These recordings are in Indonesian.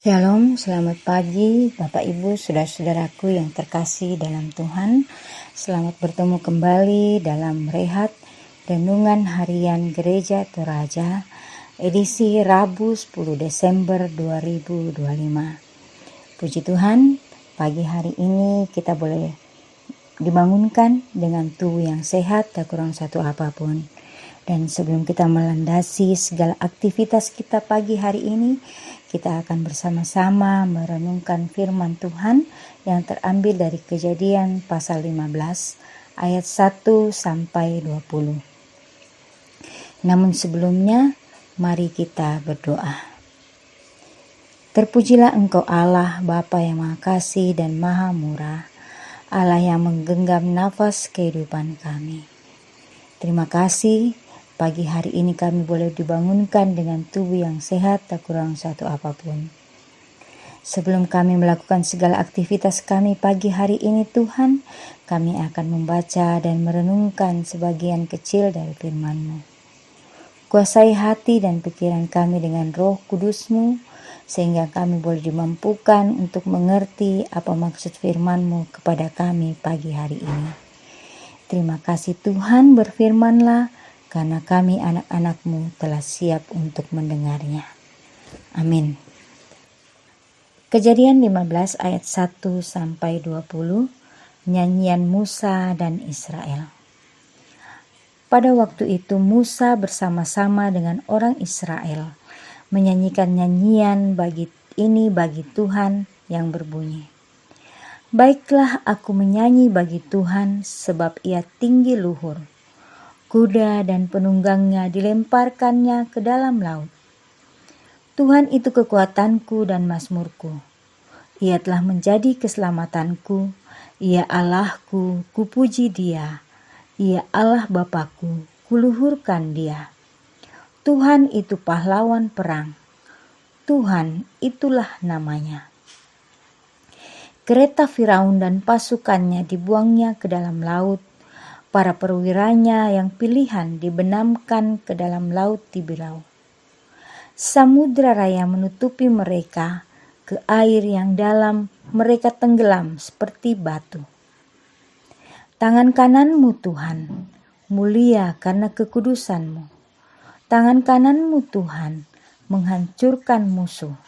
Shalom, selamat pagi Bapak Ibu, saudara-saudaraku yang terkasih dalam Tuhan. Selamat bertemu kembali dalam Rehat Renungan Harian Gereja Toraja, edisi Rabu 10 Desember 2025. Puji Tuhan, pagi hari ini kita boleh dibangunkan dengan tubuh yang sehat, tak kurang satu apapun. Dan sebelum kita melandasi segala aktivitas kita pagi hari ini, kita akan bersama-sama merenungkan firman Tuhan yang terambil dari Kejadian pasal 15 ayat 1 sampai 20. Namun sebelumnya, mari kita berdoa. Terpujilah Engkau Allah, Bapa yang Maha Kasih dan Maha Murah, Allah yang menggenggam nafas kehidupan kami. Terima kasih. Pagi hari ini kami boleh dibangunkan dengan tubuh yang sehat, tak kurang satu apapun. Sebelum kami melakukan segala aktivitas kami pagi hari ini Tuhan, kami akan membaca dan merenungkan sebagian kecil dari firman-Mu. Kuasai hati dan pikiran kami dengan Roh Kudus-Mu, sehingga kami boleh dimampukan untuk mengerti apa maksud firman-Mu kepada kami pagi hari ini. Terima kasih Tuhan, berfirman-Lah, karena kami anak-anak-Mu telah siap untuk mendengarnya. Amin. Kejadian 15 ayat 1 sampai 20, nyanyian Musa dan Israel. Pada waktu itu Musa bersama-sama dengan orang Israel menyanyikan nyanyian bagi Tuhan yang berbunyi. Baiklah aku menyanyi bagi Tuhan sebab Ia tinggi luhur. Kuda dan penunggangnya dilemparkannya ke dalam laut. Tuhan itu kekuatanku dan mazmurku. Ia telah menjadi keselamatanku. Ia Allahku, kupuji Dia. Ia Allah Bapakku, kuluhurkan Dia. Tuhan itu pahlawan perang. Tuhan itulah namanya. Kereta Firaun dan pasukannya dibuangnya ke dalam laut. Para perwiranya yang pilihan dibenamkan ke dalam laut Tiberau. Samudra raya menutupi mereka, ke air yang dalam mereka tenggelam seperti batu. Tangan kanan-Mu Tuhan, mulia karena kekudusan-Mu. Tangan kanan-Mu Tuhan, menghancurkan musuh.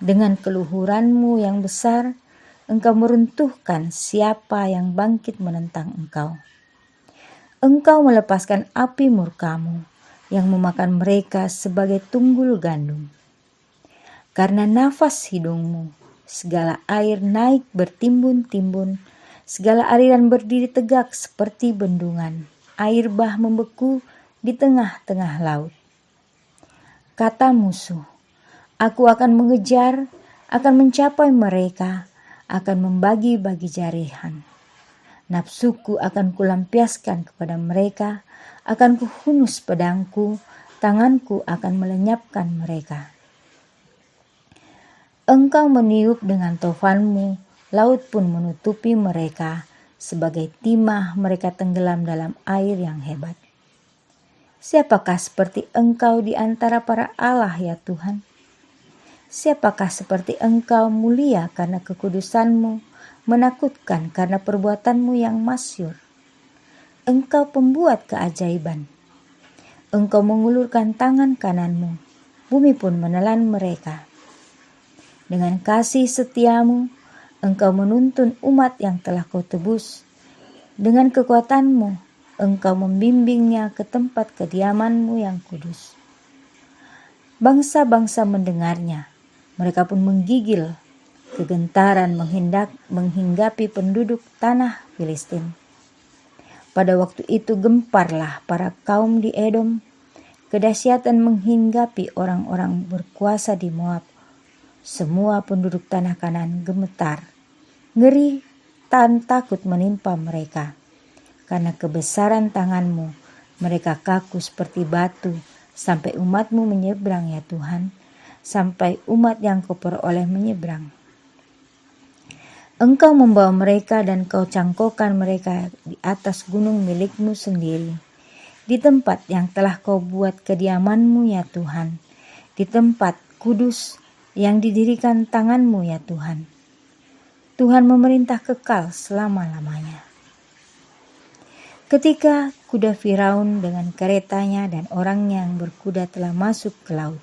Dengan keluhuran-Mu yang besar, Engkau meruntuhkan siapa yang bangkit menentang Engkau. Engkau melepaskan api murka-Mu yang memakan mereka sebagai tunggul gandum. Karena nafas hidung-Mu, segala air naik bertimbun-timbun, segala aliran berdiri tegak seperti bendungan, air bah membeku di tengah-tengah laut. Kata musuh, aku akan mengejar, akan mencapai mereka, akan membagi-bagi jarihan. Nafsuku akan kulampiaskan kepada mereka, akan kuhunus pedangku, tanganku akan melenyapkan mereka. Engkau meniup dengan tofanmu, laut pun menutupi mereka, sebagai timah mereka tenggelam dalam air yang hebat. Siapakah seperti Engkau di antara para Allah ya Tuhan? Siapakah seperti Engkau mulia karena kekudusan-Mu, menakutkan karena perbuatan-Mu yang masyhur. Engkau pembuat keajaiban. Engkau mengulurkan tangan kanan-Mu, bumi pun menelan mereka. Dengan kasih setia-Mu, Engkau menuntun umat yang telah Kau tebus. Dengan kekuatan-Mu, Engkau membimbingnya ke tempat kediaman-Mu yang kudus. Bangsa-bangsa mendengarnya, mereka pun menggigil. Kegentaran menghinggapi penduduk tanah Filistin. Pada waktu itu gemparlah para kaum di Edom. Kedahsyatan menghinggapi orang-orang berkuasa di Moab. Semua penduduk tanah Kanaan gemetar. Ngeri dan takut menimpa mereka. Karena kebesaran tangan-Mu, mereka kaku seperti batu. Sampai umat-Mu menyeberang ya Tuhan. Sampai umat yang Kau peroleh menyeberang. Engkau membawa mereka dan Kau cangkokkan mereka di atas gunung milik-Mu sendiri. Di tempat yang telah Kau buat kediaman-Mu ya Tuhan. Di tempat kudus yang didirikan tangan-Mu ya Tuhan. Tuhan memerintah kekal selama-lamanya. Ketika kuda Firaun dengan keretanya dan orangnya yang berkuda telah masuk ke laut,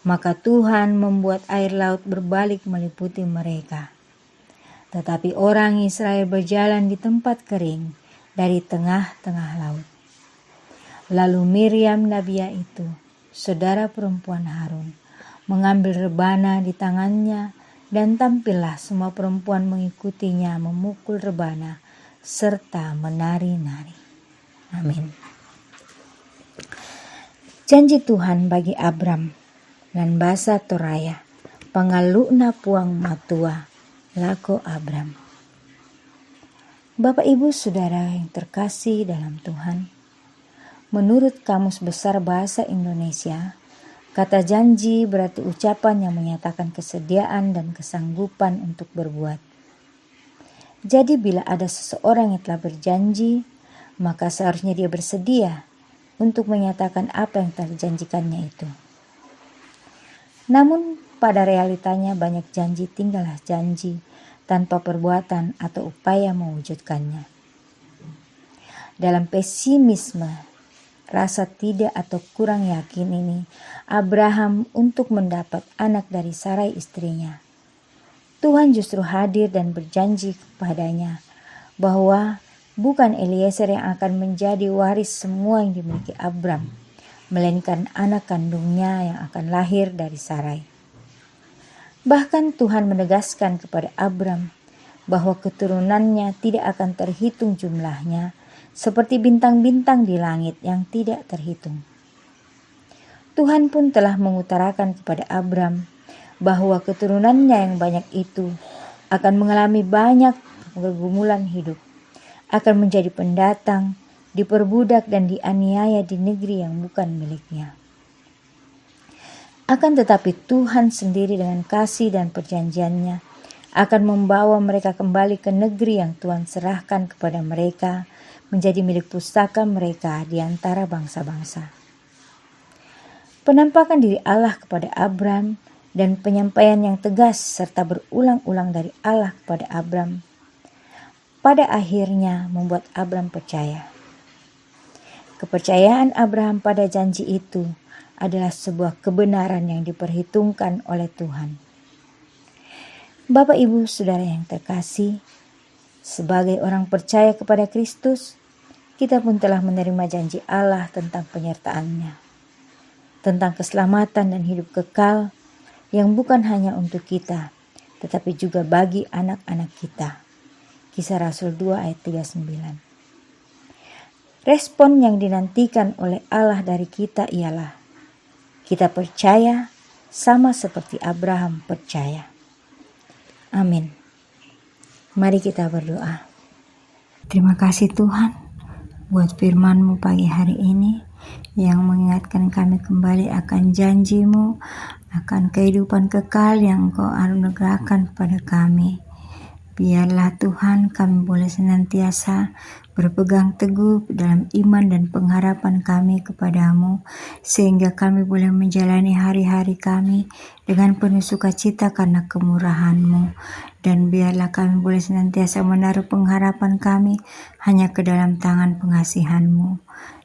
maka Tuhan membuat air laut berbalik meliputi mereka. Tetapi orang Israel berjalan di tempat kering dari tengah-tengah laut. Lalu Miriam Nabiya itu, saudara perempuan Harun, mengambil rebana di tangannya, dan tampillah semua perempuan mengikutinya memukul rebana serta menari-nari. Amin. Janji Tuhan bagi Abram dan basa Toraya, pangaluna puang matua, lako Abram. Bapak Ibu Saudara yang terkasih dalam Tuhan, menurut Kamus Besar Bahasa Indonesia, kata janji berarti ucapan yang menyatakan kesediaan dan kesanggupan untuk berbuat. Jadi bila ada seseorang yang telah berjanji, maka seharusnya dia bersedia untuk menyatakan apa yang telah dijanjikannya itu. Namun pada realitanya banyak janji tinggallah janji tanpa perbuatan atau upaya mewujudkannya. Dalam pesimisme, rasa tidak atau kurang yakin ini, Abraham untuk mendapat anak dari Sarai istrinya. Tuhan justru hadir dan berjanji kepadanya bahwa bukan Eliezer yang akan menjadi waris semua yang dimiliki Abram, melainkan anak kandungnya yang akan lahir dari Sarai. Bahkan Tuhan menegaskan kepada Abram bahwa keturunannya tidak akan terhitung jumlahnya, seperti bintang-bintang di langit yang tidak terhitung. Tuhan pun telah mengutarakan kepada Abram bahwa keturunannya yang banyak itu akan mengalami banyak pergumulan hidup, akan menjadi pendatang, diperbudak dan dianiaya di negeri yang bukan miliknya. Akan tetapi Tuhan sendiri dengan kasih dan perjanjiannya akan membawa mereka kembali ke negeri yang Tuhan serahkan kepada mereka, menjadi milik pusaka mereka di antara bangsa-bangsa. Penampakan diri Allah kepada Abram dan penyampaian yang tegas serta berulang-ulang dari Allah kepada Abram pada akhirnya membuat Abram percaya. Kepercayaan Abraham pada janji itu adalah sebuah kebenaran yang diperhitungkan oleh Tuhan. Bapak Ibu Saudara yang terkasih, sebagai orang percaya kepada Kristus, kita pun telah menerima janji Allah tentang penyertaan-Nya, tentang keselamatan dan hidup kekal yang bukan hanya untuk kita, tetapi juga bagi anak-anak kita. Kisah Rasul 2 ayat 39. Respon yang dinantikan oleh Allah dari kita ialah kita percaya sama seperti Abraham percaya. Amin. Mari kita berdoa. Terima kasih Tuhan buat firman-Mu pagi hari ini yang mengingatkan kami kembali akan janji-Mu, akan kehidupan kekal yang Engkau anugerahkan kepada kami. Biarlah Tuhan kami boleh senantiasa berpegang teguh dalam iman dan pengharapan kami kepadamu, sehingga kami boleh menjalani hari-hari kami dengan penuh sukacita karena kemurahan-Mu. Dan biarlah kami boleh senantiasa menaruh pengharapan kami hanya ke dalam tangan pengasihan-Mu.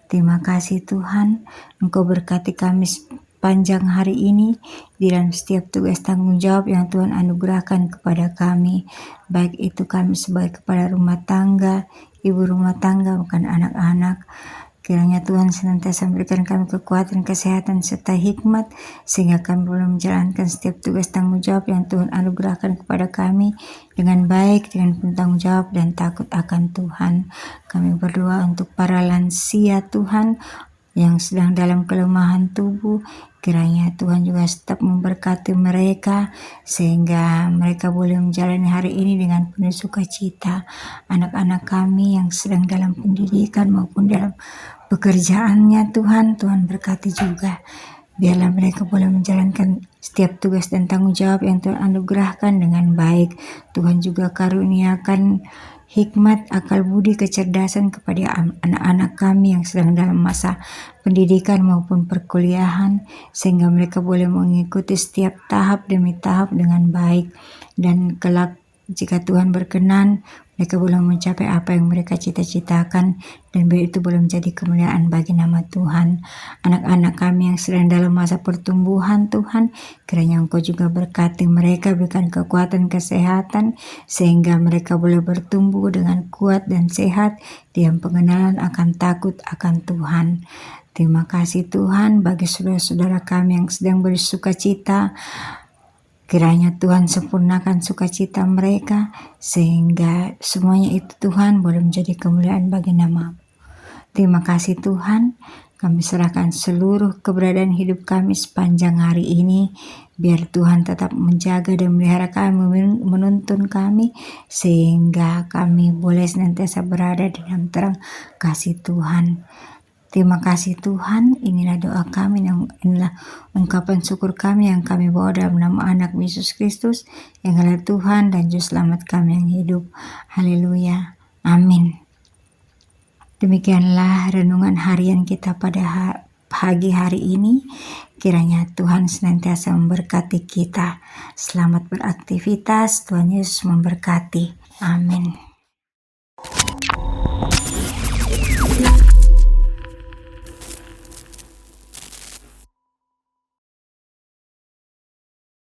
Terima kasih Tuhan, Engkau berkati kami panjang hari ini di dalam setiap tugas tanggung jawab yang Tuhan anugerahkan kepada kami, baik itu kami sebagai kepala rumah tangga, ibu rumah tangga, bukan anak-anak. Kiranya Tuhan senantiasa memberikan kami kekuatan, kesehatan, serta hikmat, sehingga kami boleh menjalankan setiap tugas tanggung jawab yang Tuhan anugerahkan kepada kami dengan baik, dengan penuh tanggung jawab dan takut akan Tuhan. Kami berdoa untuk para lansia Tuhan yang sedang dalam kelemahan tubuh, kiranya Tuhan juga tetap memberkati mereka sehingga mereka boleh menjalani hari ini dengan penuh sukacita. Anak-anak kami yang sedang dalam pendidikan maupun dalam pekerjaannya Tuhan berkati juga. Biarlah mereka boleh menjalankan setiap tugas dan tanggung jawab yang Tuhan anugerahkan dengan baik. Tuhan juga karuniakan hikmat, akal budi, kecerdasan kepada anak-anak kami yang sedang dalam masa pendidikan maupun perkuliahan, sehingga mereka boleh mengikuti setiap tahap demi tahap dengan baik, dan kelak jika Tuhan berkenan, mereka boleh mencapai apa yang mereka cita-citakan, dan biar itu boleh menjadi kemuliaan bagi nama Tuhan. Anak-anak kami yang sedang dalam masa pertumbuhan, Tuhan, kiranya Engkau juga berkati mereka, berikan kekuatan, kesehatan, sehingga mereka boleh bertumbuh dengan kuat dan sehat, dalam pengenalan akan takut akan Tuhan. Terima kasih Tuhan bagi saudara-saudara kami yang sedang bersukacita. Kiranya Tuhan sempurnakan sukacita mereka, sehingga semuanya itu Tuhan boleh menjadi kemuliaan bagi nama. Terima kasih Tuhan, kami serahkan seluruh keberadaan hidup kami sepanjang hari ini. Biar Tuhan tetap menjaga dan melihara kami, menuntun kami, sehingga kami boleh senantiasa berada dalam terang kasih Tuhan. Terima kasih Tuhan, inilah doa kami, inilah ungkapan syukur kami yang kami bawa dalam nama anak Yesus Kristus, yang adalah Tuhan dan Juru Selamat kami yang hidup. Haleluya, amin. Demikianlah renungan harian kita pada pagi hari ini. Kiranya Tuhan senantiasa memberkati kita. Selamat beraktivitas, Tuhan Yesus memberkati. Amin.